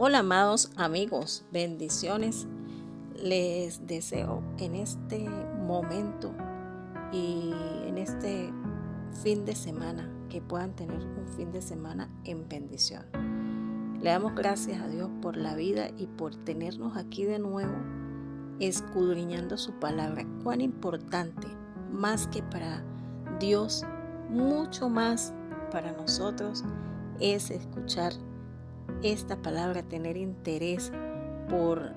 Hola amados amigos, bendiciones. Les deseo en este momento y en este fin de semana que puedan tener un fin de semana en bendición. Le damos gracias a Dios por la vida y por tenernos aquí de nuevo escudriñando su palabra. Cuán importante, más que para Dios, mucho más para nosotros es escuchar esta palabra, tener interés por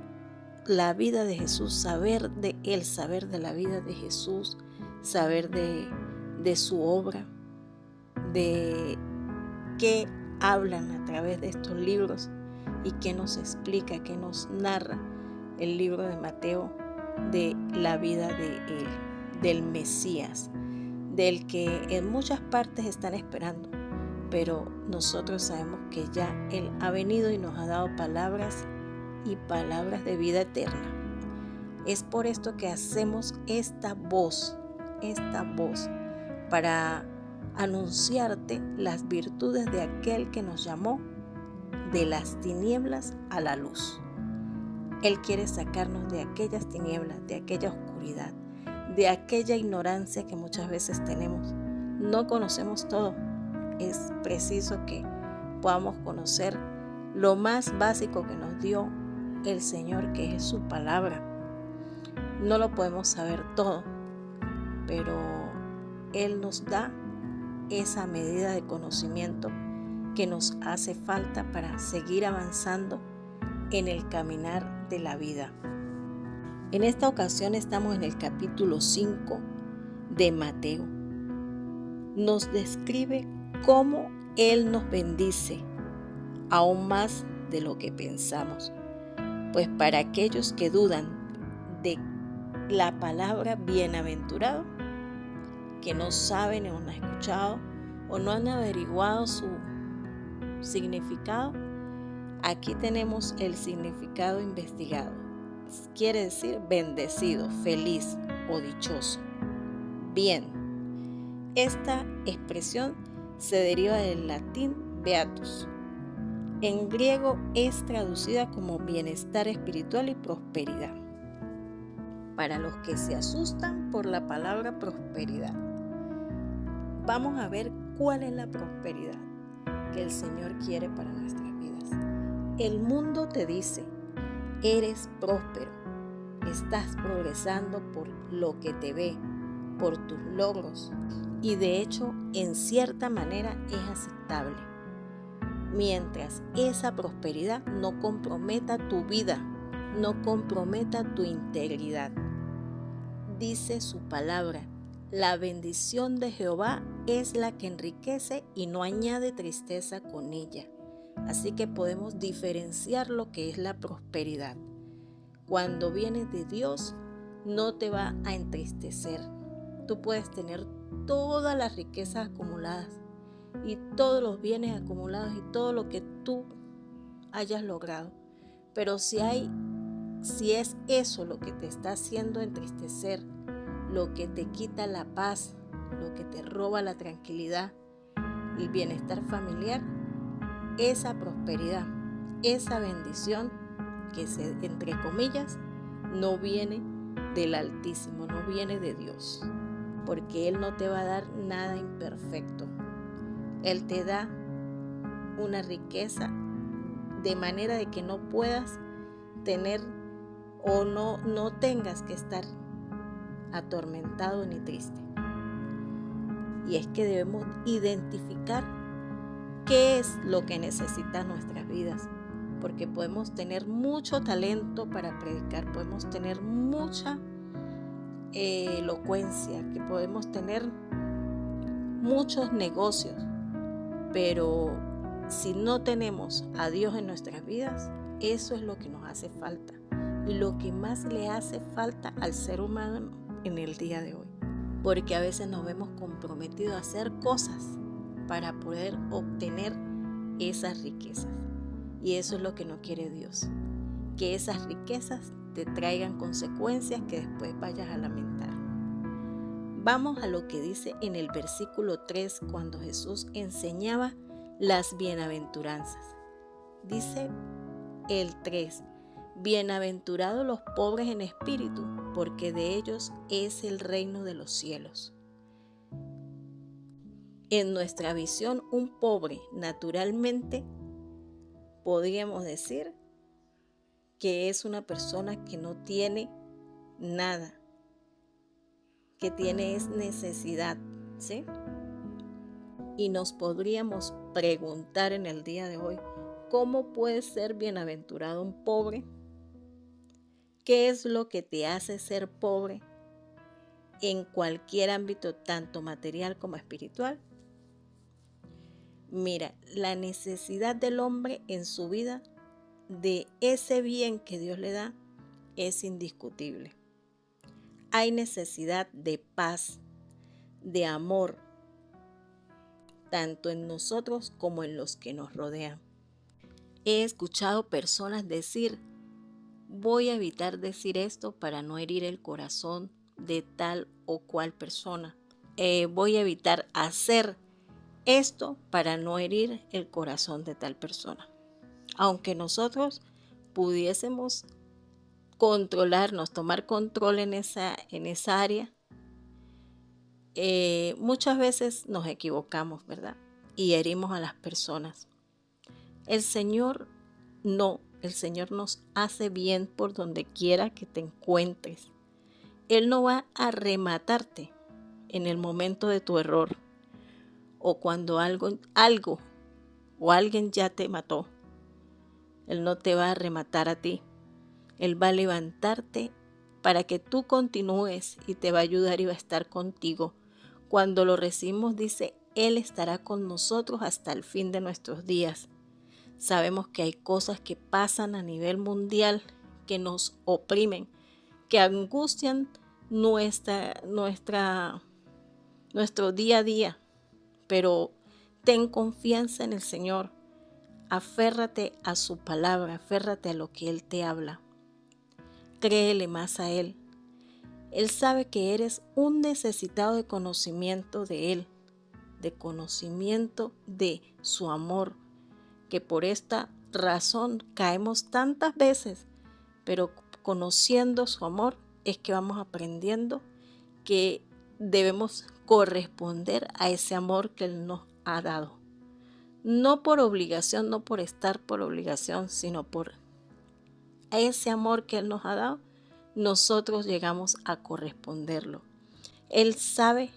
la vida de Jesús, saber de Él, saber de la vida de Jesús, saber de su obra, de qué hablan a través de estos libros y qué nos explica, qué nos narra el libro de Mateo de la vida de Él, del Mesías, del que en muchas partes están esperando. Pero nosotros sabemos que ya Él ha venido y nos ha dado palabras y palabras de vida eterna. Es por esto que hacemos esta voz para anunciarte las virtudes de aquel que nos llamó de las tinieblas a la luz. Él quiere sacarnos de aquellas tinieblas, de aquella oscuridad, de aquella ignorancia que muchas veces tenemos. No conocemos todo. Es preciso que podamos conocer lo más básico que nos dio el Señor, que es su palabra. No lo podemos saber todo, pero Él nos da esa medida de conocimiento que nos hace falta para seguir avanzando en el caminar de la vida. En esta ocasión estamos en el capítulo 5 de Mateo. Nos describe cómo Él nos bendice aún más de lo que pensamos. Pues para aquellos que dudan de la palabra bienaventurado, que no saben o no han escuchado o no han averiguado su significado, aquí tenemos el significado investigado. Quiere decir bendecido, feliz o dichoso. Bien, esta expresión se deriva del latín beatus. En griego es traducida como bienestar espiritual y prosperidad. Para los que se asustan por la palabra prosperidad, vamos a ver cuál es la prosperidad que el Señor quiere para nuestras vidas. El mundo te dice, eres próspero, estás progresando por lo que te ve, por tus logros, y de hecho en cierta manera es aceptable, mientras esa prosperidad no comprometa tu vida, no comprometa tu integridad. Dice su palabra, la bendición de Jehová es la que enriquece y no añade tristeza con ella. Así que podemos diferenciar lo que es la prosperidad. Cuando viene de Dios, no te va a entristecer. Tú puedes tener todas las riquezas acumuladas y todos los bienes acumulados y todo lo que tú hayas logrado. Pero si es eso lo que te está haciendo entristecer, lo que te quita la paz, lo que te roba la tranquilidad, el bienestar familiar, esa prosperidad, esa bendición que entre comillas no viene del Altísimo, no viene de Dios, porque Él no te va a dar nada imperfecto. Él te da una riqueza de manera de que no puedas tener o no tengas que estar atormentado ni triste. Y es que debemos identificar qué es lo que necesitan nuestras vidas, porque podemos tener mucho talento para predicar, podemos tener mucha elocuencia, que podemos tener muchos negocios, pero si no tenemos a Dios en nuestras vidas, eso es lo que nos hace falta y lo que más le hace falta al ser humano en el día de hoy, porque a veces nos vemos comprometidos a hacer cosas para poder obtener esas riquezas, y eso es lo que no quiere Dios, que esas riquezas te traigan consecuencias que después vayas a lamentar. Vamos a lo que dice en el versículo 3 cuando Jesús enseñaba las bienaventuranzas. Dice el 3. Bienaventurados los pobres en espíritu, porque de ellos es el reino de los cielos. En nuestra visión, un pobre, naturalmente, podríamos decir que es una persona que no tiene nada, que tiene es necesidad, ¿sí? Y nos podríamos preguntar en el día de hoy, ¿cómo puede ser bienaventurado un pobre? ¿Qué es lo que te hace ser pobre en cualquier ámbito, tanto material como espiritual? Mira, la necesidad del hombre en su vida de ese bien que Dios le da es indiscutible. Hay necesidad de paz, de amor, tanto en nosotros como en los que nos rodean. He escuchado personas decir, voy a evitar decir esto para no herir el corazón de tal o cual persona. Voy a evitar hacer esto para no herir el corazón de tal persona. Aunque nosotros pudiésemos controlarnos, tomar control en esa área, muchas veces nos equivocamos, ¿verdad? Y herimos a las personas. El Señor no, el Señor nos hace bien por donde quiera que te encuentres. Él no va a rematarte en el momento de tu error o cuando algo o alguien ya te mató. Él no te va a rematar a ti. Él va a levantarte para que tú continúes y te va a ayudar y va a estar contigo. Cuando lo recibimos, dice, Él estará con nosotros hasta el fin de nuestros días. Sabemos que hay cosas que pasan a nivel mundial que nos oprimen, que angustian nuestro día a día, pero ten confianza en el Señor. Aférrate a su palabra, aférrate a lo que Él te habla. Créele más a Él. Él sabe que eres un necesitado de conocimiento de Él, de conocimiento de su amor, que por esta razón caemos tantas veces, pero conociendo su amor es que vamos aprendiendo que debemos corresponder a ese amor que Él nos ha dado. No por obligación, no por estar por obligación, sino por ese amor que Él nos ha dado, nosotros llegamos a corresponderlo. Él sabe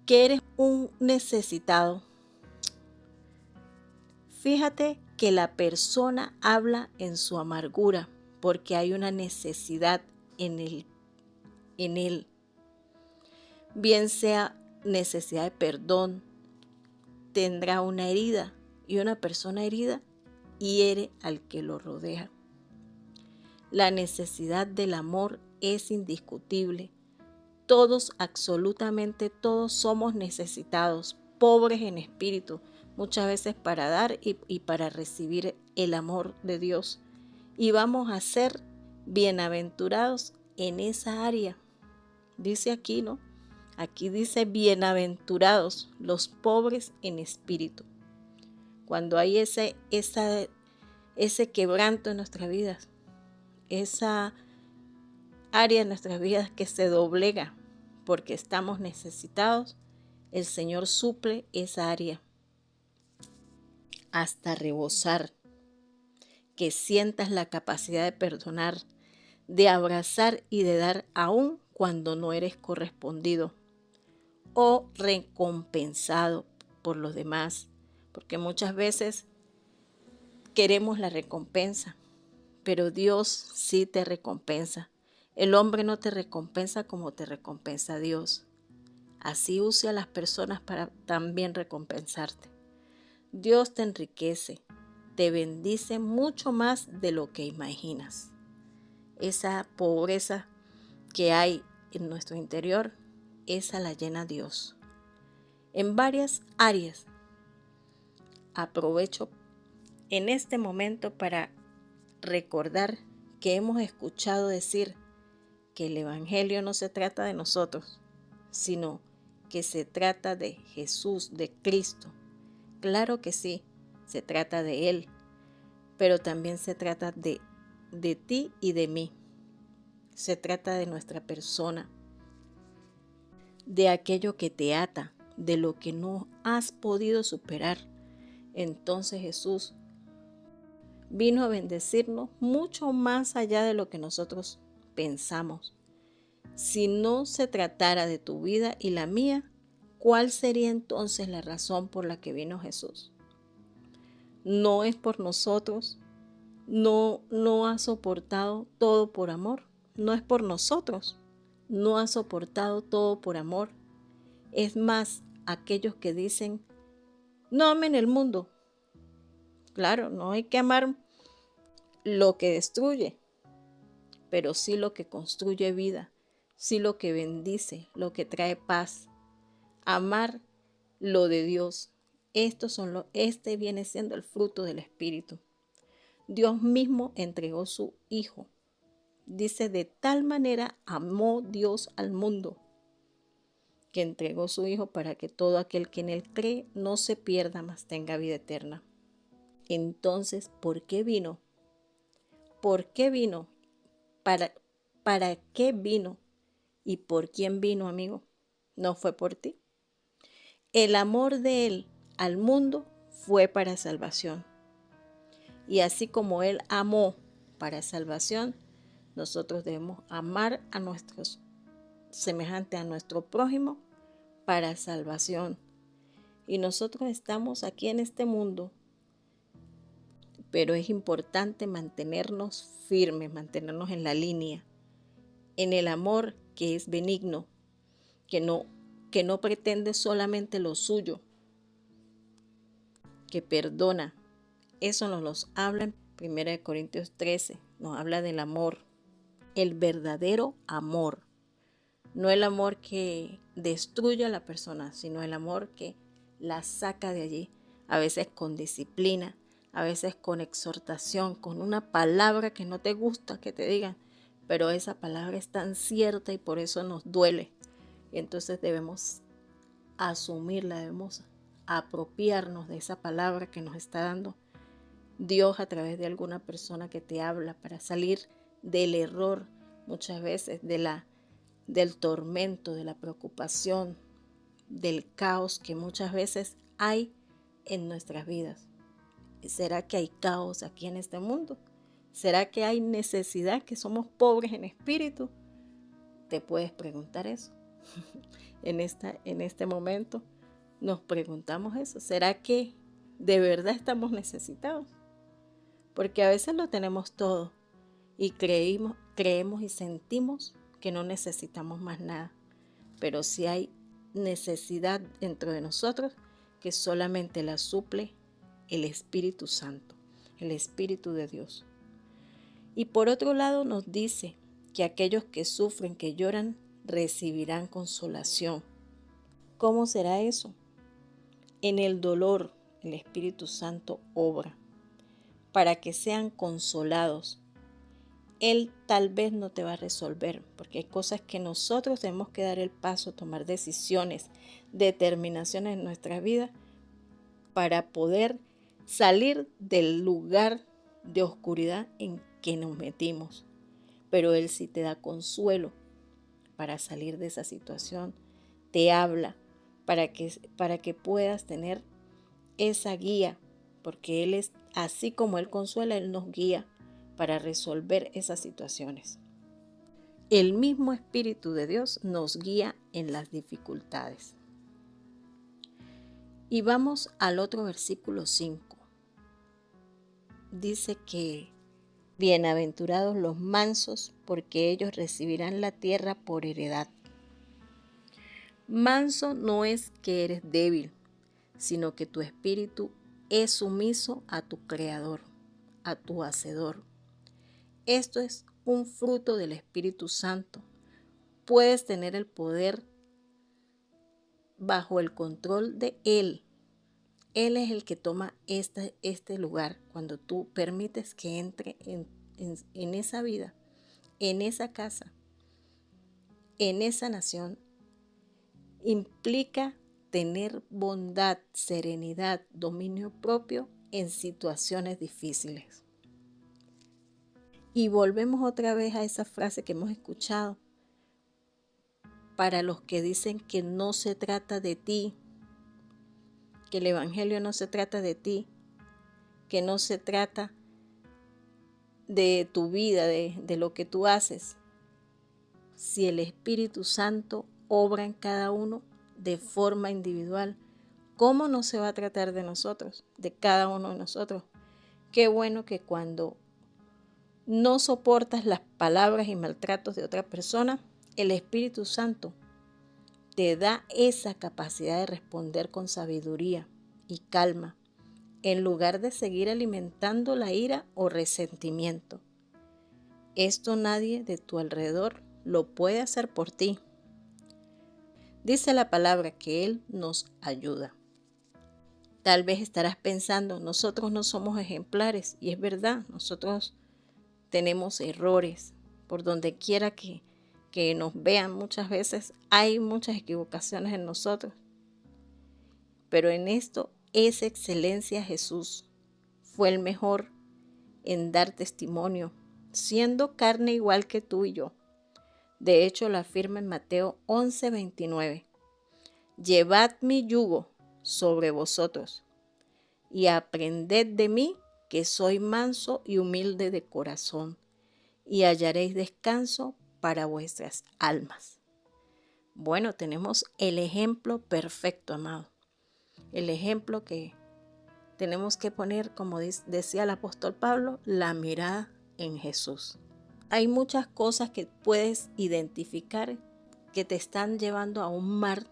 que eres un necesitado. Fíjate que la persona habla en su amargura porque hay una necesidad en él. Bien sea necesidad de perdón, tendrá una herida y una persona herida hiere al que lo rodea. La necesidad del amor es indiscutible. Todos, absolutamente todos somos necesitados, pobres en espíritu, muchas veces para dar y para recibir el amor de Dios. Y vamos a ser bienaventurados en esa área. Dice aquí, ¿no? Aquí dice bienaventurados los pobres en espíritu. Cuando hay ese quebranto en nuestras vidas, esa área de nuestras vidas que se doblega porque estamos necesitados, el Señor suple esa área hasta rebosar, que sientas la capacidad de perdonar, de abrazar y de dar aún cuando no eres correspondido o recompensado por los demás, porque muchas veces queremos la recompensa, pero Dios sí te recompensa. El hombre no te recompensa como te recompensa Dios. Así use a las personas para también recompensarte. Dios te enriquece, te bendice mucho más de lo que imaginas. Esa pobreza que hay en nuestro interior, esa la llena Dios. En varias áreas. Aprovecho en este momento para recordar que hemos escuchado decir que el Evangelio no se trata de nosotros, sino que se trata de Jesús, de Cristo. Claro que sí, se trata de Él, pero también se trata de ti y de mí. Se trata de nuestra persona, de aquello que te ata, de lo que no has podido superar. Entonces Jesús vino a bendecirnos mucho más allá de lo que nosotros pensamos. Si no se tratara de tu vida y la mía, ¿cuál sería entonces la razón por la que vino Jesús? No es por nosotros, no ha soportado todo por amor, no es por nosotros, no ha soportado todo por amor. Es más, aquellos que dicen, no amen el mundo. Claro, no hay que amar lo que destruye, pero sí lo que construye vida, sí lo que bendice, lo que trae paz. Amar lo de Dios. Este viene siendo el fruto del Espíritu. Dios mismo entregó su Hijo. Dice, de tal manera amó Dios al mundo, que entregó su Hijo para que todo aquel que en Él cree no se pierda, mas tenga vida eterna. Entonces, ¿por qué vino? ¿Por qué vino? ¿Para qué vino? ¿Y por quién vino, amigo? No fue por ti. El amor de Él al mundo fue para salvación. Y así como Él amó para salvación, nosotros debemos amar a nuestros semejantes, a nuestro prójimo, para salvación. Y nosotros estamos aquí en este mundo, pero es importante mantenernos firmes, mantenernos en la línea, en el amor que es benigno, que no pretende solamente lo suyo, que perdona. Eso nos habla en 1 Corintios 13, nos habla del amor, el verdadero amor. No el amor que destruye a la persona, sino el amor que la saca de allí, a veces con disciplina, a veces con exhortación, con una palabra que no te gusta que te digan, pero esa palabra es tan cierta y por eso nos duele. Y entonces debemos asumirla, debemos apropiarnos de esa palabra que nos está dando Dios a través de alguna persona que te habla para salir del error, muchas veces del tormento, de la preocupación, del caos que muchas veces hay en nuestras vidas. ¿Será que hay caos aquí en este mundo? ¿Será que hay necesidad, que somos pobres en espíritu? Te puedes preguntar eso. En este momento nos preguntamos eso. ¿Será que de verdad estamos necesitados? Porque a veces lo tenemos todo y creemos y sentimos que no necesitamos más nada. Pero sí hay necesidad dentro de nosotros que solamente la suple el Espíritu Santo, el Espíritu de Dios. Y por otro lado nos dice que aquellos que sufren, que lloran, recibirán consolación. ¿Cómo será eso? En el dolor, el Espíritu Santo obra para que sean consolados. Él tal vez no te va a resolver, porque hay cosas que nosotros tenemos que dar el paso, tomar decisiones, determinaciones en nuestra vida para poder salir del lugar de oscuridad en que nos metimos. Pero Él sí te da consuelo para salir de esa situación, te habla para que puedas tener esa guía, porque Él es así como Él consuela, Él nos guía para resolver esas situaciones. El mismo Espíritu de Dios nos guía en las dificultades. Y vamos al otro versículo 5. Dice que bienaventurados los mansos, porque ellos recibirán la tierra por heredad. Manso no es que eres débil, sino que tu espíritu es sumiso a tu Creador, a tu Hacedor. Esto es un fruto del Espíritu Santo. Puedes tener el poder bajo el control de Él. Él es el que toma este lugar cuando tú permites que entre en esa vida, en esa casa, en esa nación. Implica tener bondad, serenidad, dominio propio en situaciones difíciles. Y volvemos otra vez a esa frase que hemos escuchado. Para los que dicen que no se trata de ti, que el evangelio no se trata de ti, que no se trata de tu vida, de lo que tú haces. Si el Espíritu Santo obra en cada uno de forma individual, ¿cómo no se va a tratar de nosotros, de cada uno de nosotros? Qué bueno que cuando no soportas las palabras y maltratos de otra persona, el Espíritu Santo te da esa capacidad de responder con sabiduría y calma, en lugar de seguir alimentando la ira o resentimiento. Esto nadie de tu alrededor lo puede hacer por ti. Dice la palabra que Él nos ayuda. Tal vez estarás pensando, nosotros no somos ejemplares, y es verdad, nosotros tenemos errores. Por donde quiera que nos vean muchas veces, hay muchas equivocaciones en nosotros. Pero en esto es excelencia Jesús. Fue el mejor en dar testimonio, siendo carne igual que tú y yo. De hecho, lo afirma en Mateo 11:29. Llevad mi yugo sobre vosotros y aprended de mí, que soy manso y humilde de corazón, y hallaréis descanso para vuestras almas. Bueno, tenemos el ejemplo perfecto, amado. El ejemplo que tenemos que poner, como decía el apóstol Pablo, la mirada en Jesús. Hay muchas cosas que puedes identificar que te están llevando a un mar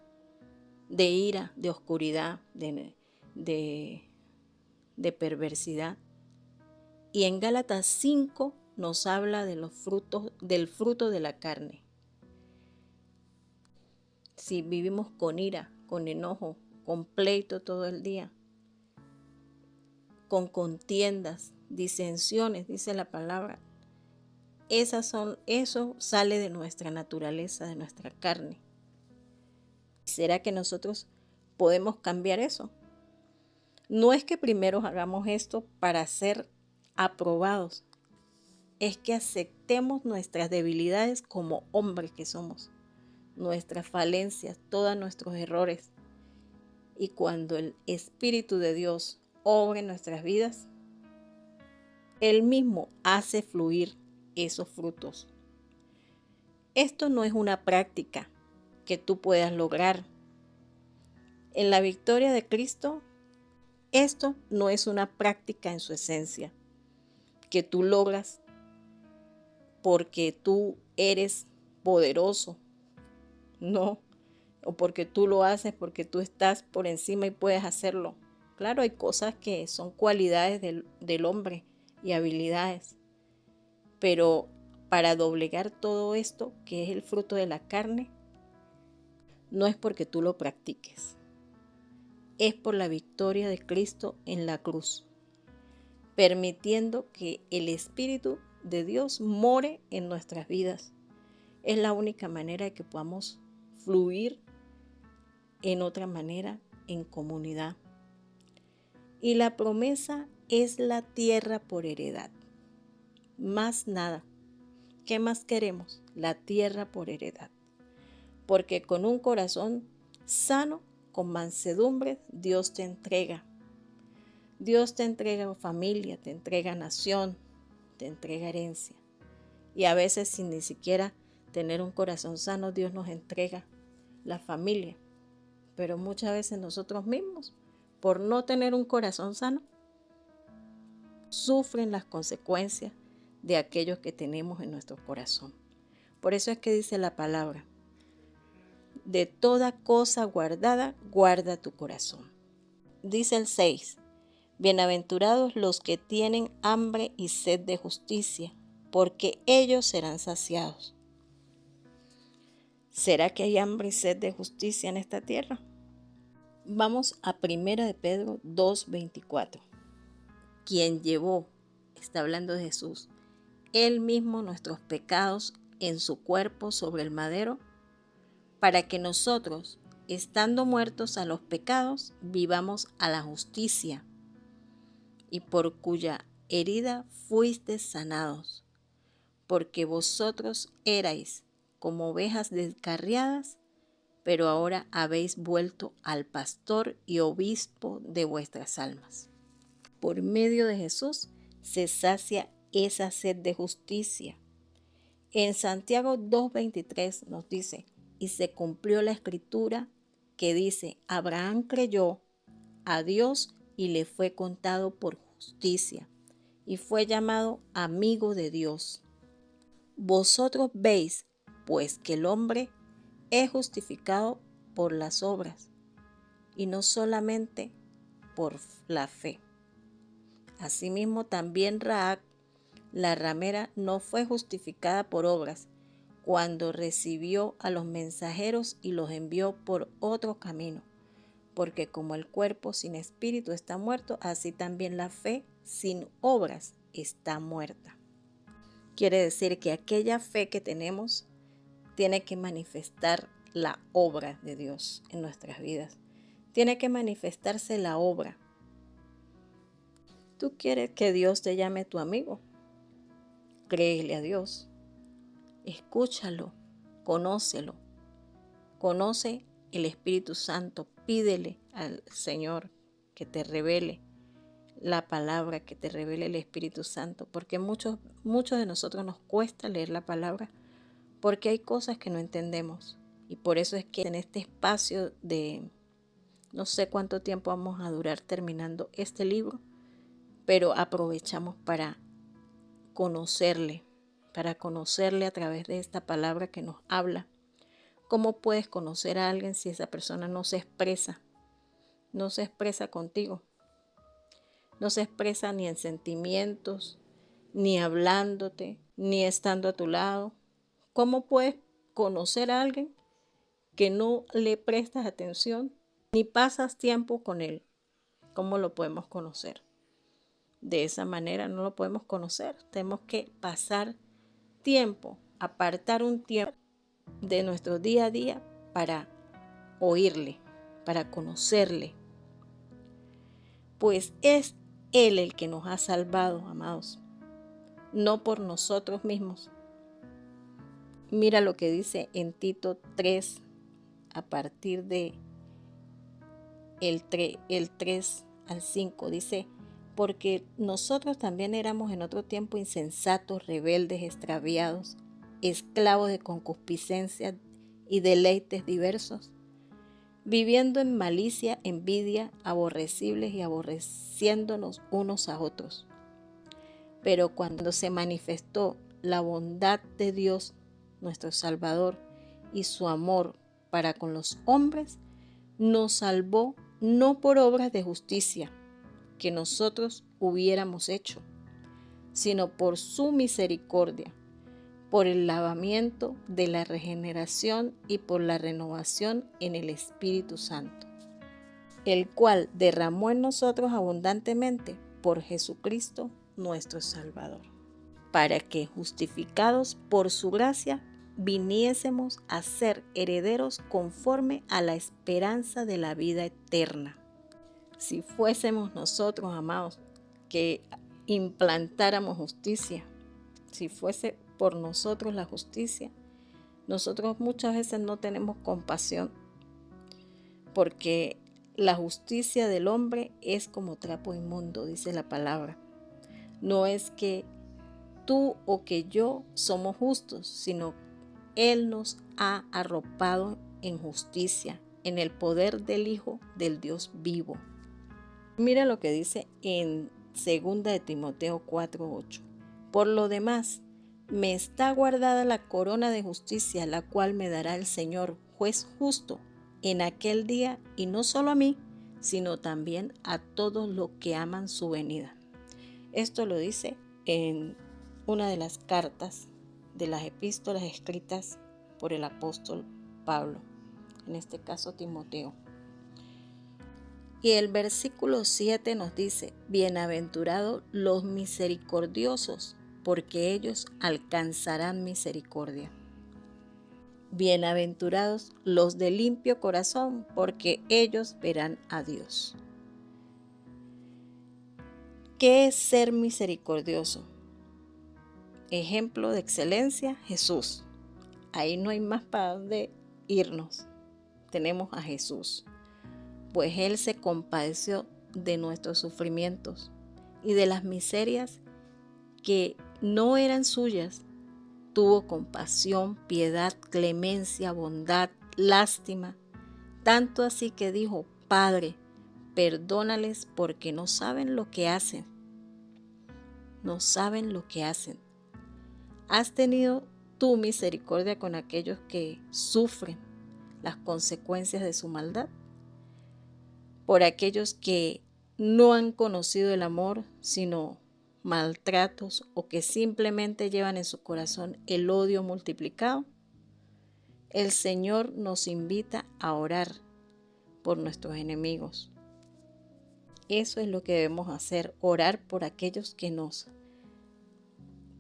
de ira, de oscuridad, de perversidad. Y en Gálatas 5 nos habla de los frutos, del fruto de la carne. Si vivimos con ira, con enojo, con pleito todo el día, con contiendas, disensiones, dice la palabra, eso sale de nuestra naturaleza, de nuestra carne. ¿Será que nosotros podemos cambiar eso? No es que primero hagamos esto para ser aprobados, es que aceptemos nuestras debilidades como hombres que somos, nuestras falencias, todos nuestros errores. Y cuando el Espíritu de Dios obra en nuestras vidas, Él mismo hace fluir esos frutos. Esto no es una práctica que tú puedas lograr. En la victoria de Cristo, esto no es una práctica en su esencia, que tú logras porque tú eres poderoso, no, o porque tú lo haces porque tú estás por encima y puedes hacerlo. Claro, hay cosas que son cualidades del hombre y habilidades, pero para doblegar todo esto, que es el fruto de la carne, no es porque tú lo practiques, es por la victoria de Cristo en la cruz, permitiendo que el Espíritu de Dios more en nuestras vidas. Es la única manera de que podamos fluir en otra manera, en comunidad. Y la promesa es la tierra por heredad. Más nada. ¿Qué más queremos? La tierra por heredad. Porque con un corazón sano, con mansedumbre, Dios te entrega. Dios te entrega familia, te entrega nación, te entrega herencia. Y a veces sin ni siquiera tener un corazón sano, Dios nos entrega la familia. Pero muchas veces nosotros mismos, por no tener un corazón sano, sufren las consecuencias de aquellos que tenemos en nuestro corazón. Por eso es que dice la palabra, de toda cosa guardada, guarda tu corazón. Dice el 6, bienaventurados los que tienen hambre y sed de justicia, porque ellos serán saciados. ¿Será que hay hambre y sed de justicia en esta tierra? Vamos a 1 de Pedro 2:24. Quien llevó, está hablando de Jesús, Él mismo nuestros pecados en su cuerpo sobre el madero, para que nosotros, estando muertos a los pecados, vivamos a la justicia, y por cuya herida fuisteis sanados. porque vosotros erais como ovejas descarriadas, pero ahora habéis vuelto al pastor y obispo de vuestras almas. Por medio de Jesús se sacia esa sed de justicia. En Santiago 2:23 nos dice, y se cumplió la escritura que dice, Abraham creyó a Dios y le fue contado por justicia, y fue llamado amigo de Dios. Vosotros veis, pues, que el hombre es justificado por las obras, y no solamente por la fe. Asimismo, también Rahab, la ramera, no fue justificada por obras, cuando recibió a los mensajeros y los envió por otro camino. Porque como el cuerpo sin espíritu está muerto, así también la fe sin obras está muerta. Quiere decir que aquella fe que tenemos tiene que manifestar la obra de Dios en nuestras vidas. Tiene que manifestarse la obra. ¿Tú quieres que Dios te llame tu amigo? Créele a Dios. Escúchalo, conócelo. Conoce el Espíritu Santo. Pídele al Señor que te revele la palabra, que te revele el Espíritu Santo, porque muchos de nosotros nos cuesta leer la palabra porque hay cosas que no entendemos. Y por eso es que en este espacio de no sé cuánto tiempo vamos a durar terminando este libro, pero aprovechamos para conocerle a través de esta palabra que nos habla. ¿Cómo puedes conocer a alguien si esa persona no se expresa contigo? No se expresa ni en sentimientos, ni hablándote, ni estando a tu lado. ¿Cómo puedes conocer a alguien que no le prestas atención ni pasas tiempo con él? ¿Cómo lo podemos conocer? De esa manera no lo podemos conocer. Tenemos que pasar tiempo, apartar un tiempo de nuestro día a día para oírle, para conocerle. Pues es Él el que nos ha salvado, amados, no por nosotros mismos. Mira lo que dice en Tito 3, a partir de el 3 al 5, dice, porque nosotros también éramos en otro tiempo insensatos, rebeldes, extraviados, esclavos de concupiscencia y deleites diversos, viviendo en malicia, envidia, aborrecibles y aborreciéndonos unos a otros. Pero cuando se manifestó la bondad de Dios, nuestro Salvador, y su amor para con los hombres, nos salvó no por obras de justicia que nosotros hubiéramos hecho, sino por su misericordia, por el lavamiento de la regeneración y por la renovación en el Espíritu Santo, el cual derramó en nosotros abundantemente por Jesucristo nuestro Salvador, para que, justificados por su gracia, viniésemos a ser herederos conforme a la esperanza de la vida eterna. Si fuésemos nosotros, amados, que implantáramos justicia, si fuese por nosotros la justicia, nosotros muchas veces no tenemos compasión, porque la justicia del hombre es como trapo inmundo, dice la palabra. No es que tú o que yo somos justos, sino Él nos ha arropado en justicia, en el poder del Hijo del Dios vivo. Mira lo que dice en 2 de Timoteo 4:8. Por lo demás, me está guardada la corona de justicia, la cual me dará el Señor, juez justo, en aquel día, y no solo a mí, sino también a todos los que aman su venida. Esto lo dice en una de las cartas de las epístolas escritas por el apóstol Pablo, en este caso Timoteo. Y el versículo 7 nos dice, bienaventurados los misericordiosos, porque ellos alcanzarán misericordia. Bienaventurados los de limpio corazón, porque ellos verán a Dios. ¿Qué es ser misericordioso? ejemplo de excelencia, Jesús. Ahí no hay más para dónde irnos. Tenemos a Jesús, pues Él se compadeció de nuestros sufrimientos y de las miserias que no eran suyas. Tuvo compasión, piedad, clemencia, bondad, lástima, tanto así que dijo: Padre, perdónales porque no saben lo que hacen. No saben lo que hacen. ¿Has tenido tu misericordia con aquellos que sufren las consecuencias de su maldad? Por aquellos que no han conocido el amor, sino maltratos, o que simplemente llevan en su corazón el odio multiplicado. El Señor nos invita a orar por nuestros enemigos. Eso es lo que debemos hacer, orar por aquellos que nos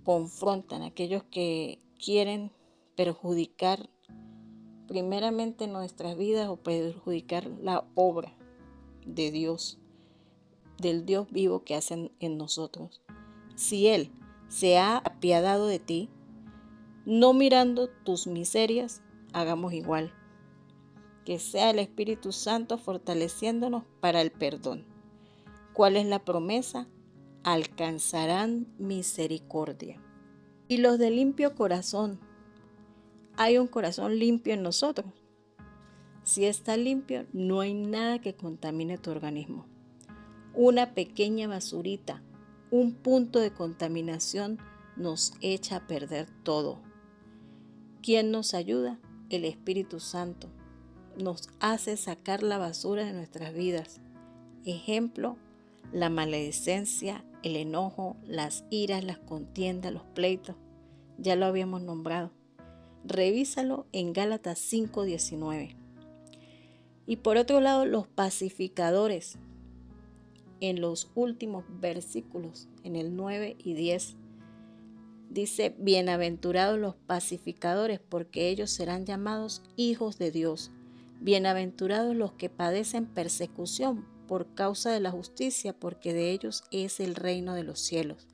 confrontan, aquellos que quieren perjudicar primeramente nuestras vidas o perjudicar la obra de Dios, del Dios vivo que hacen en nosotros. Si Él se ha apiadado de ti, no mirando tus miserias, hagamos igual. Que sea el Espíritu Santo fortaleciéndonos para el perdón. ¿Cuál es la promesa? Alcanzarán misericordia. Y los de limpio corazón. Hay un corazón limpio en nosotros. Si está limpio, no hay nada que contamine tu organismo. Una pequeña basurita, un punto de contaminación nos echa a perder todo. ¿Quién nos ayuda? El Espíritu Santo. Nos hace sacar la basura de nuestras vidas. Ejemplo, la maledicencia, el enojo, las iras, las contiendas, los pleitos. Ya lo habíamos nombrado. Revísalo en Gálatas 5:19. Y por otro lado, los pacificadores. En los últimos versículos, en el 9 y 10, dice: bienaventurados los pacificadores, porque ellos serán llamados hijos de Dios. Bienaventurados los que padecen persecución por causa de la justicia, porque de ellos es el reino de los cielos.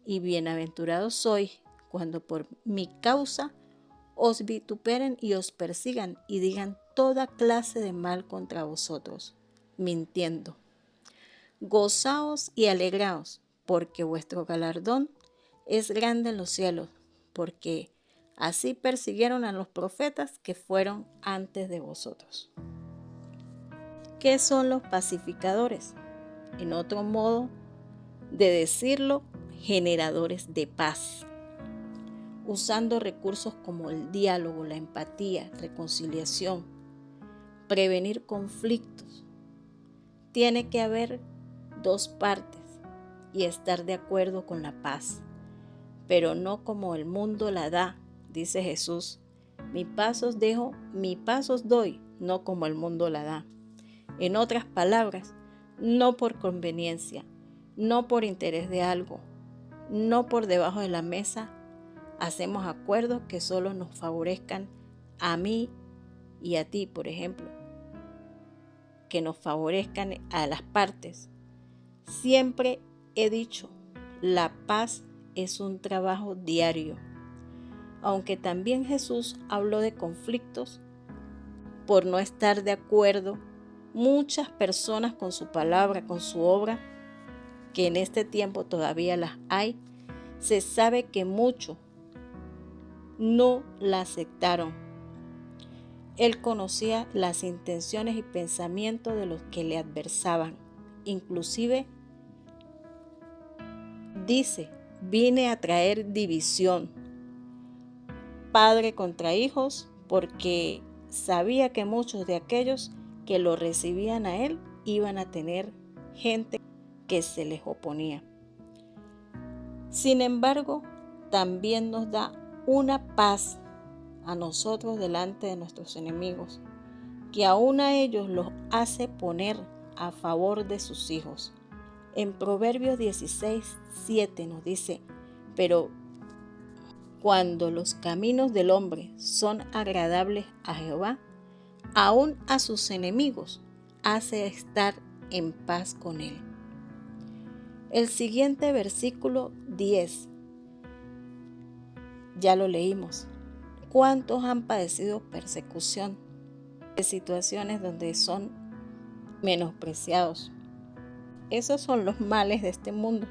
Y bienaventurados sois cuando por mi causa os vituperen y os persigan y digan toda clase de mal contra vosotros, mintiendo. Gozaos y alegraos, porque vuestro galardón es grande en los cielos, porque así persiguieron a los profetas que fueron antes de vosotros. ¿Qué son los pacificadores? En otro modo de decirlo, generadores de paz, usando recursos como el diálogo, la empatía, reconciliación, prevenir conflictos. Tiene que haber dos partes y estar de acuerdo con la paz, pero no como el mundo la da, dice Jesús. Mi paz os dejo, mi paz os doy, no como el mundo la da. En otras palabras, no por conveniencia, no por interés de algo, no por debajo de la mesa, hacemos acuerdos que solo nos favorezcan a mí y a ti, por ejemplo, que nos favorezcan a las partes. Siempre he dicho, la paz es un trabajo diario. Aunque también Jesús habló de conflictos por no estar de acuerdo muchas personas con su palabra, con su obra, que en este tiempo todavía las hay, se sabe que muchos no la aceptaron. Él conocía las intenciones y pensamientos de los que le adversaban. Inclusive dice: vine a traer división, padre contra hijos, porque sabía que muchos de aquellos que lo recibían a él iban a tener gente que se les oponía. Sin embargo, también nos da una paz a nosotros delante de nuestros enemigos, que aún a ellos los hace poner a favor de sus hijos. En Proverbios 16:7 nos dice: pero cuando los caminos del hombre son agradables a Jehová, aún a sus enemigos hace estar en paz con él. El siguiente versículo 10 Ya lo leímos. ¿Cuántos han padecido persecución de situaciones donde son menospreciados? Esos son los males de este mundo.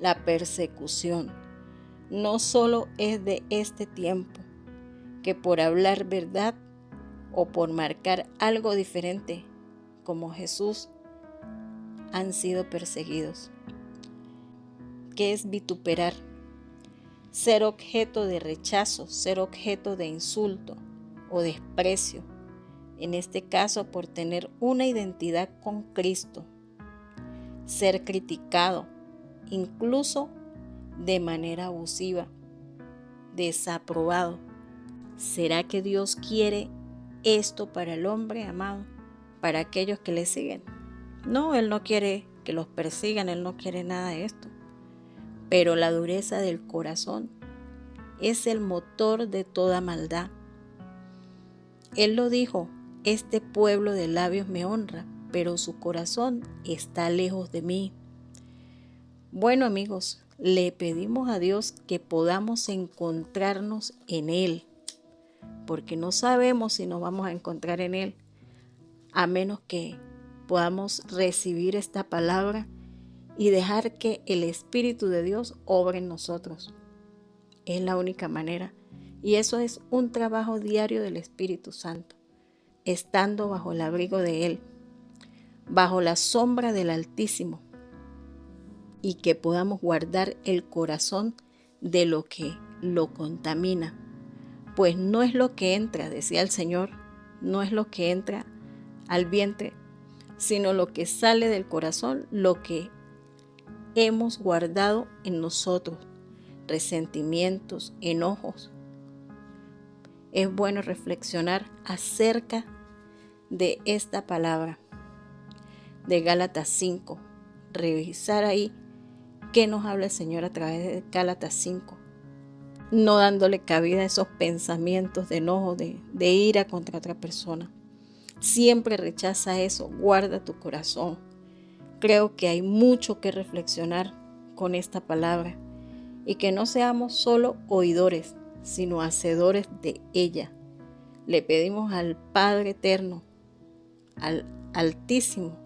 La persecución no solo es de este tiempo, que por hablar verdad o por marcar algo diferente como Jesús han sido perseguidos. ¿Qué es vituperar? Ser objeto de rechazo, ser objeto de insulto o desprecio, en este caso por tener una identidad con Cristo. Ser criticado, incluso de manera abusiva, desaprobado. ¿Será que Dios quiere esto para el hombre, amado? Para aquellos que le siguen. No, Él no quiere que los persigan, Él no quiere nada de esto. Pero la dureza del corazón es el motor de toda maldad. Él lo dijo: este pueblo de labios me honra, pero su corazón está lejos de mí. Bueno, amigos, le pedimos a Dios que podamos encontrarnos en Él, porque no sabemos si nos vamos a encontrar en Él, a menos que podamos recibir esta palabra y dejar que el Espíritu de Dios obre en nosotros. Es la única manera. Y eso es un trabajo diario del Espíritu Santo, estando bajo el abrigo de Él, bajo la sombra del Altísimo, y que podamos guardar el corazón de lo que lo contamina. Pues no es lo que entra, decía el Señor, no es lo que entra al vientre, sino lo que sale del corazón, lo que hemos guardado en nosotros, resentimientos, enojos. Es bueno reflexionar acerca de esta palabra de Gálatas 5, revisar ahí qué nos habla el Señor a través de Gálatas 5, no dándole cabida a esos pensamientos de enojo, de ira contra otra persona. Siempre rechaza eso, guarda tu corazón. Creo que hay mucho que reflexionar con esta palabra y que no seamos solo oidores, sino hacedores de ella. Le pedimos al Padre Eterno, al Altísimo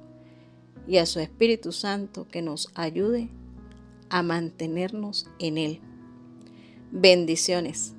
y a su Espíritu Santo que nos ayude a mantenernos en Él. Bendiciones.